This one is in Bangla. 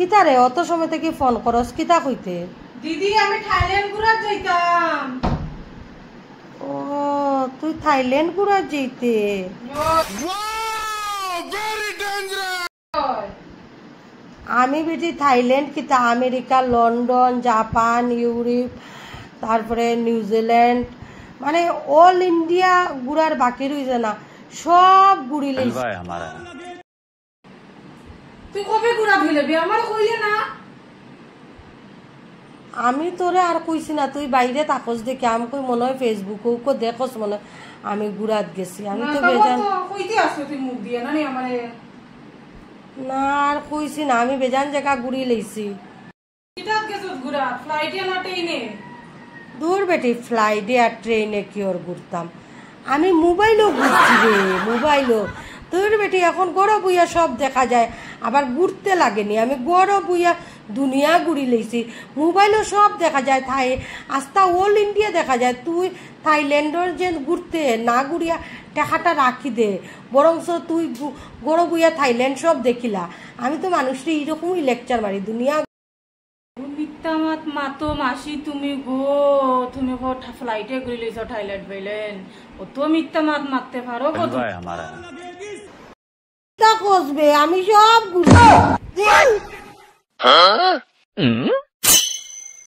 কিতা রে অত সময় থেকে ফোন করস কিতা কইতে? দিদি আমি থাইল্যান্ড ঘুরা যাইতাম। ও তুই থাইল্যান্ড ঘুরা যাইতে? আমি বেটি থাইল্যান্ড কিতা আমেরিকা, লন্ডন, জাপান, ইউরোপ, তারপরে নিউজিল্যান্ড, মানে অল ইন্ডিয়া ঘুরার বাকি রইছে না, সব ঘুরি লইছি। তুই কবে ঘুরা ধুইলে আমার কইলে না? আমি তোরে আর কইছি না, তুই বাইরে থাকস দেখে আমি কই মনে হয় ফেসবুকেও দেখস মনে হয় আমি ঘুরাত গেছি। আমি তো বেজান কইতে আসছো তুই মুখ দিয়ে না নি আমারে। না আর কইছি না, আমি বেজান জায়গা ঘুরি লইছি। কিটাত গেছস ঘুরা? ফ্লাইটে না ট্রেনে? দূর বেটি, ফ্লাইটে আর ট্রেনে কি ওর ঘুরতাম, আমি মোবাইলও ঘুরছি রে, মোবাইলও। তোর বেটি এখন গড় বইয়া সব দেখা যায়, আবার ঘুরতে লাগেনি, আমি গড় বইয়া দুনিয়া ঘুরি লইছি, মোবাইলও সব দেখা যায়, আস্তা অল ইন্ডিয়া দেখা যায়। তুই থাইল্যান্ডের যে ঘুরতে না ঘুরিয়া টাকাটা রাখি দে, বরংস তুই গড় বইয়া থাইল্যান্ড সব দেখিলা। আমি তো মানুষটি এইরকমই লেকচার মারি দুনিয়া। মিথ্যামাত মাতো মাসি তুমি গো, তুমি গো ফ্লাইটে ঘুরি লইছ থাইল্যান্ড বাইলেন, ও তো মিথ্যামাত মারতে পারো গো তা কসবে, আমি সব ঘুরছি।